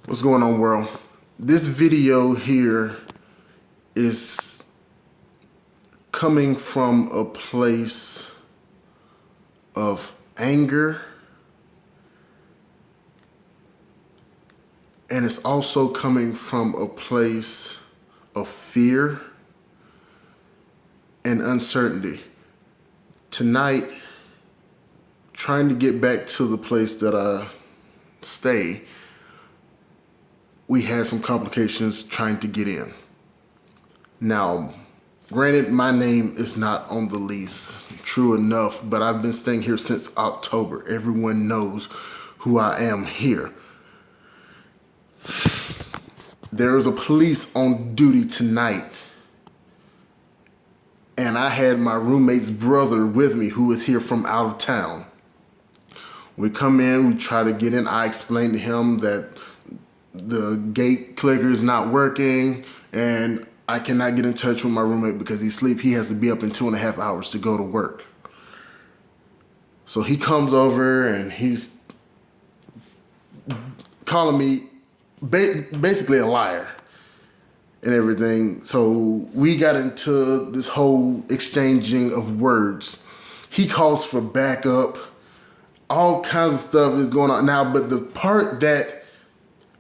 What's going on, world? This video here is coming from a place of anger, and it's also coming from a place of fear and uncertainty. Tonight, trying to get back to the place that I stay, we had some complications trying to get in. Now, granted, my name is not on the lease, true enough, but I've been staying here since October. Everyone knows who I am here. There is a police on duty tonight, and I had my roommate's brother with me who is here from out of town. We come in, we try to get in. I explained to him that the gate clicker is not working and I cannot get in touch with my roommate because he's asleep. He has to be up in 2.5 hours to go to work. So he comes over and he's calling me basically a liar and everything. So we got into this whole exchanging of words. He calls for backup. All kinds of stuff is going on now, but the part that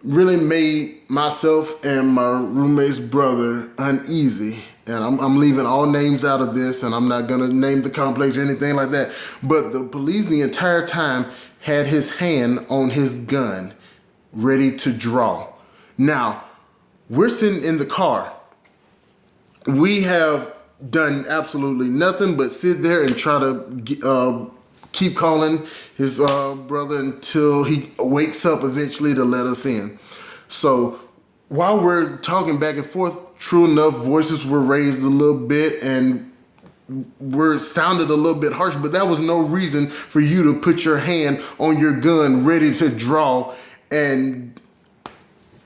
really made myself and my roommate's brother uneasy, and I'm leaving all names out of this, and I'm not gonna name the complex or anything like that, but the police the entire time had his hand on his gun, ready to draw. Now, we're sitting in the car. We have done absolutely nothing but sit there and try to keep calling his brother until he wakes up eventually to let us in. So while we're talking back and forth, true enough, voices were raised a little bit and sounded a little bit harsh, but that was no reason for you to put your hand on your gun ready to draw and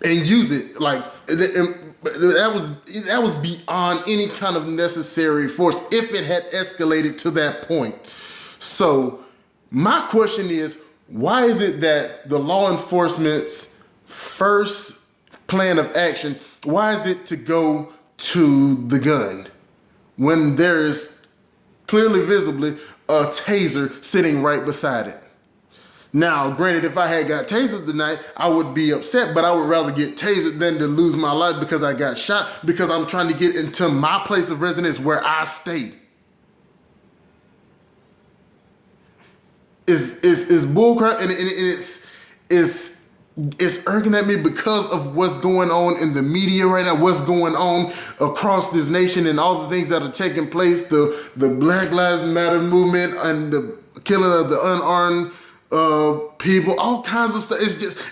use it. Like that was beyond any kind of necessary force if it had escalated to that point. So my question is, why is it that the law enforcement's first plan of action, why is it to go to the gun when there is clearly visibly a taser sitting right beside it? Now, granted, if I had got tasered tonight, I would be upset, but I would rather get tasered than to lose my life because I got shot because I'm trying to get into my place of residence where I stay. Is bullcrap, and it's irking at me because of what's going on in the media right now, what's going on across this nation, and all the things that are taking place, the Black Lives Matter movement and the killing of the unarmed people, all kinds of stuff.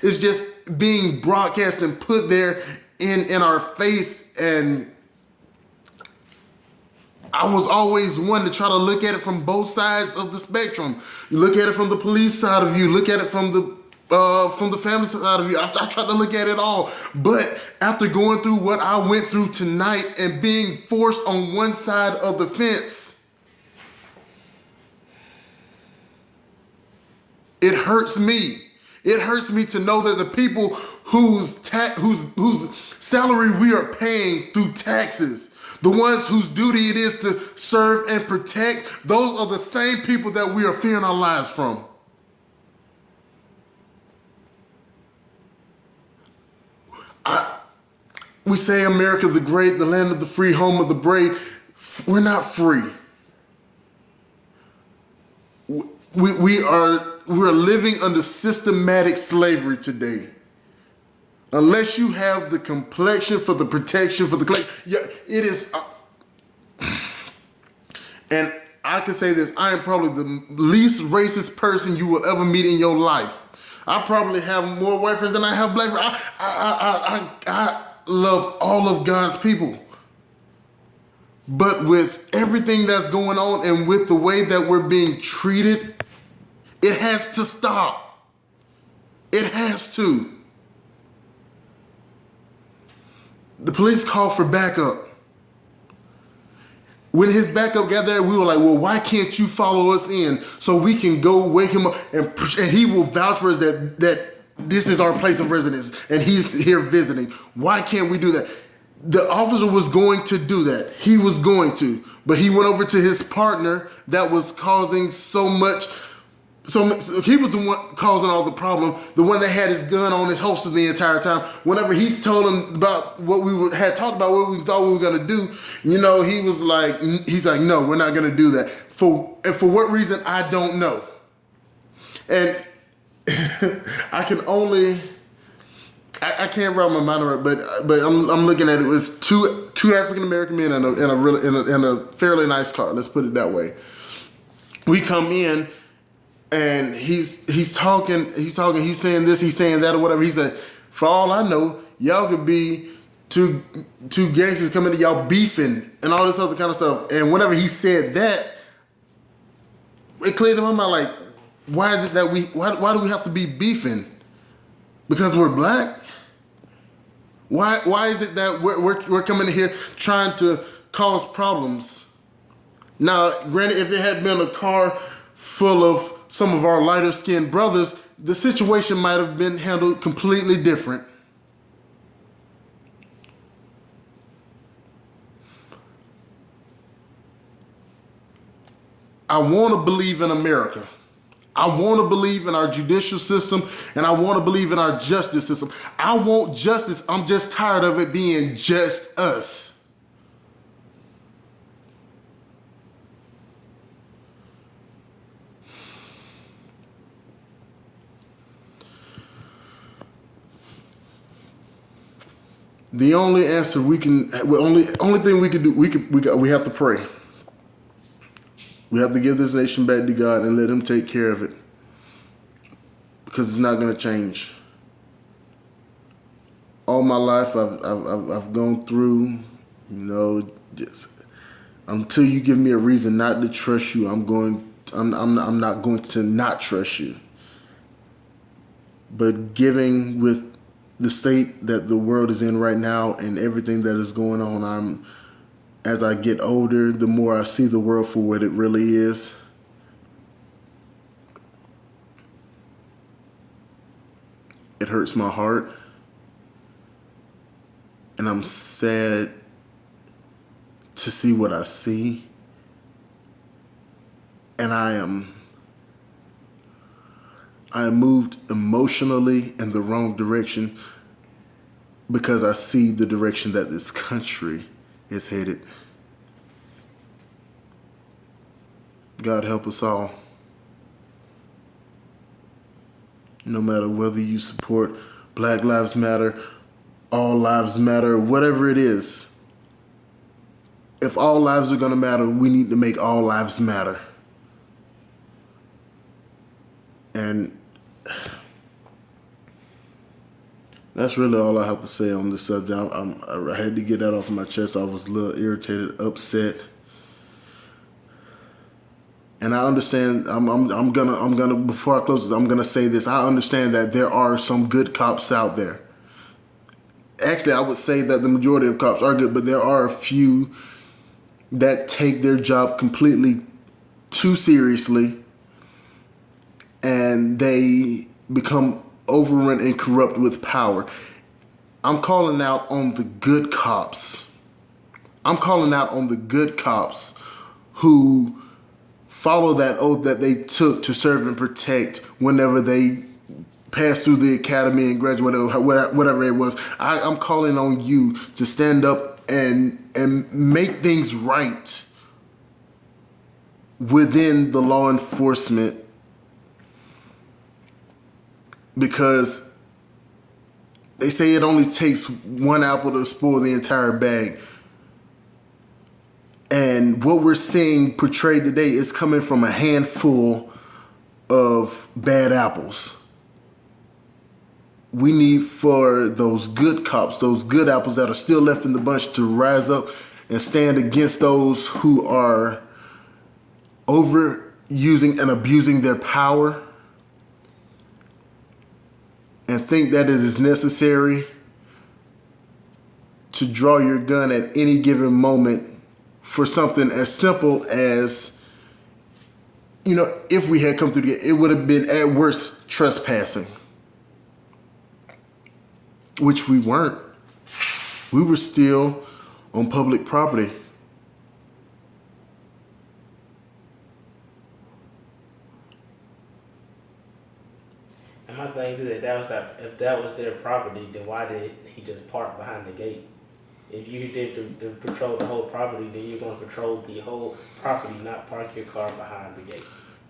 It's just being broadcast and put there in our face, and I was always one to try to look at it from both sides of the spectrum. You look at it from the police side of you, look at it from the family side of you. I tried to look at it all. But after going through what I went through tonight and being forced on one side of the fence, it hurts me. It hurts me to know that the people whose salary we are paying through taxes, the ones whose duty it is to serve and protect, those are the same people that we are fearing our lives from. We say America the great, the land of the free, home of the brave. We're not free. We're living under systematic slavery today. Unless you have the complexion for the protection for the clay, yeah, it is. And I can say this: I am probably the least racist person you will ever meet in your life. I probably have more white friends than I have black friends. I love all of God's people, but with everything that's going on and with the way that we're being treated, it has to stop. It has to. The police called for backup. When his backup got there, we were like, well, why can't you follow us in so we can go wake him up? And he will vouch for us that this is our place of residence and he's here visiting. Why can't we do that? The officer was going to do that. He was going to, but he went over to his partner that was causing so much. So he was the one causing all the problem, the one that had his gun on his holster the entire time. Whenever he's told him about what had talked about, what we thought we were gonna do, he was like, no, we're not gonna do that. For what reason, I don't know. And I can't wrap my mind around it, but I'm looking at it. It was two African American men in a fairly nice car. Let's put it that way. We come in. And he's talking, he's saying this, he's saying that, or whatever. He said, for all I know, y'all could be two gangsters coming to y'all beefing and all this other kind of stuff. And whenever he said that, it cleared in my mind, like, why is it that why do we have to be beefing? Because we're black? Why is it that we're coming in here trying to cause problems? Now, granted, if it had been a car full of some of our lighter skinned brothers, the situation might have been handled completely different. I want to believe in America. I want to believe in our judicial system, and I want to believe in our justice system. I want justice. I'm just tired of it being just us. The only answer only thing we can do, we have to pray. We have to give this nation back to God and let Him take care of it, because it's not going to change. All my life, I've gone through, just until you give me a reason not to trust you, I'm not going to not trust you. But giving with the state that the world is in right now and everything that is going on, as I get older, the more I see the world for what it really is. It hurts my heart. And I'm sad to see what I see. And I am moved emotionally in the wrong direction because I see the direction that this country is headed. God help us all. No matter whether you support Black Lives Matter, All Lives Matter, whatever it is, if all lives are going to matter, we need to make all lives matter. And that's really all I have to say on this subject. I had to get that off my chest. I was a little irritated, upset, and I understand. I'm gonna before I close this, I'm gonna say this. I understand that there are some good cops out there. Actually, I would say that the majority of cops are good, but there are a few that take their job completely too seriously, and they become overrun and corrupt with power. I'm calling out on the good cops. I'm calling out on the good cops who follow that oath that they took to serve and protect whenever they passed through the academy and graduated, whatever it was. I'm calling on you to stand up and make things right within the law enforcement, because they say it only takes one apple to spoil the entire bag. And what we're seeing portrayed today is coming from a handful of bad apples. We need for those good cops, those good apples that are still left in the bunch, to rise up and stand against those who are overusing and abusing their power, and think that it is necessary to draw your gun at any given moment for something as simple as, if we had come through together, it would have been at worst trespassing. which we weren't. We were still on public property. And my thing is if that was their property, then why did he just park behind the gate? If you did to patrol the whole property, then you're going to patrol the whole property, not park your car behind the gate.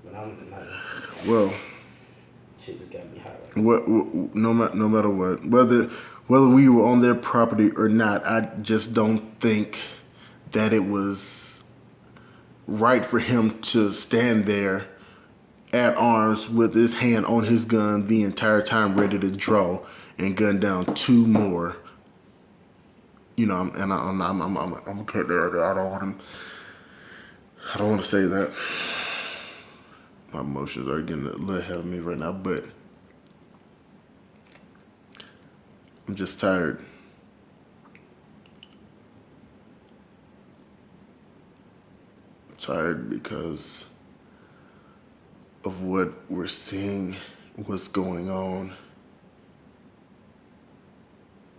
But I'm not. Well, Shit just got me hot. Right no matter what, whether we were on their property or not, I just don't think that it was right for him to stand there at arms with his hand on his gun the entire time, ready to draw and gun down two more. You know, I'm gonna cut there. I don't want to say that. My emotions are getting a little ahead of me right now, but I'm just tired. I'm tired because of what we're seeing, what's going on,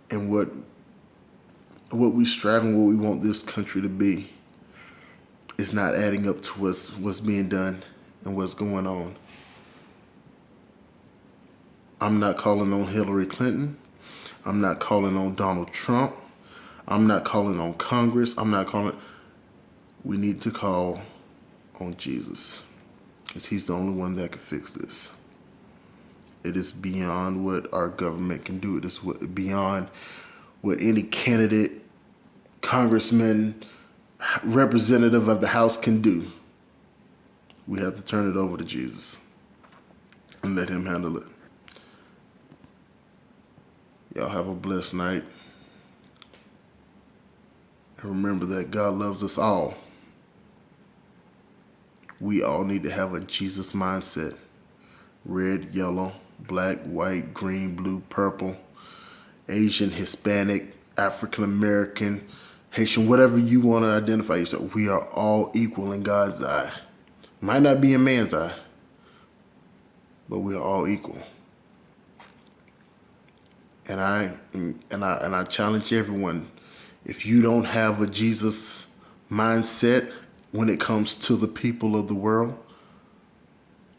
and what we strive and what we want this country to be is not adding up to what's being done and what's going on. I'm not calling on Hillary Clinton. I'm not calling on Donald Trump. I'm not calling on Congress. We need to call on Jesus, because he's the only one that can fix this. It is beyond what our government can do. It is beyond what any candidate, congressman, representative of the House can do. We have to turn it over to Jesus and let him handle it. Y'all have a blessed night. And remember that God loves us all. We all need to have a Jesus mindset. Red, yellow, black, white, green, blue, purple, Asian, Hispanic, African American, Haitian, whatever you want to identify yourself. We are all equal in God's eye. Might not be in man's eye, but we are all equal. And I challenge everyone, if you don't have a Jesus mindset when it comes to the people of the world,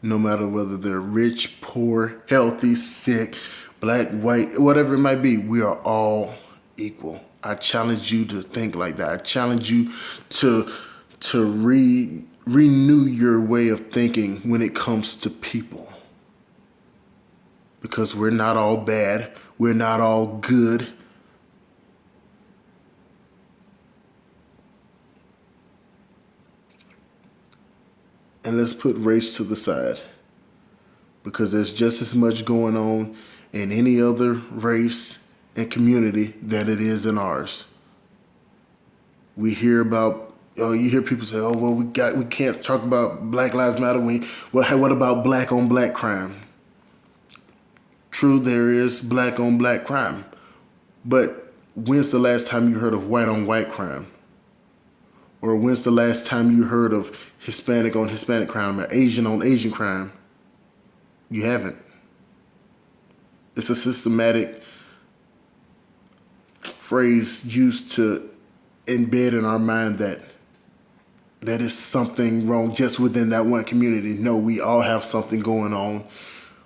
no matter whether they're rich, poor, healthy, sick, black, white, whatever it might be, we are all equal. I challenge you to think like that. I challenge you to renew your way of thinking when it comes to people. Because we're not all bad. We're not all good. And let's put race to the side, because there's just as much going on in any other race and community than it is in ours. We hear about, you hear people say, oh, well, we can't talk about Black Lives Matter. What about black on black crime? True, there is black on black crime, but when's the last time you heard of white on white crime? Or when's the last time you heard of Hispanic on Hispanic crime or Asian on Asian crime? You haven't. It's a systematic phrase used to embed in our mind that is something wrong just within that one community. No, we all have something going on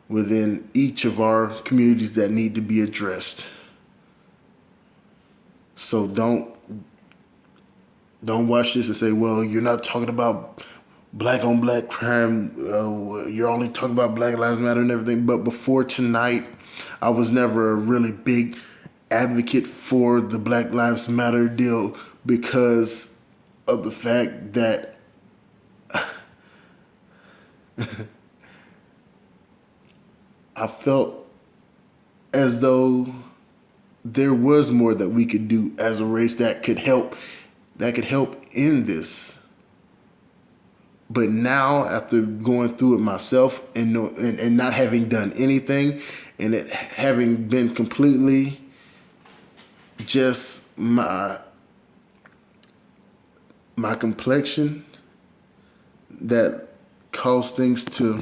within each of our communities that need to be addressed. So don't watch this and say, well, you're not talking about black on black crime. You're only talking about Black Lives Matter and everything. But before tonight, I was never a really big advocate for the Black Lives Matter deal because of the fact that I felt as though there was more that we could do as a race that could help in this. But now, after going through it myself and not having done anything, and it having been completely just my complexion that caused things to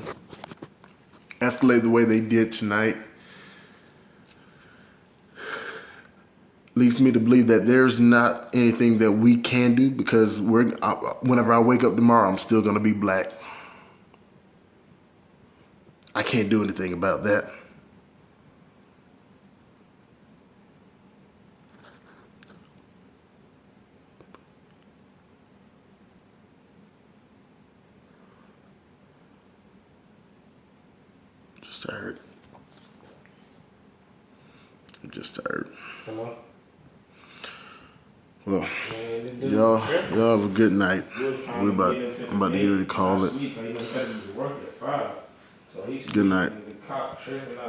escalate the way they did tonight, leads me to believe that there's not anything that we can do because whenever I wake up tomorrow, I'm still gonna be black. I can't do anything about that. Just tired. I'm just tired. Come on. Well, Man, this dude y'all tripping. have a good night. He was trying I'm to about get him to to the get ready to call last it. week, and he was heading to work at 5. So he's Good night. the cop tripping out.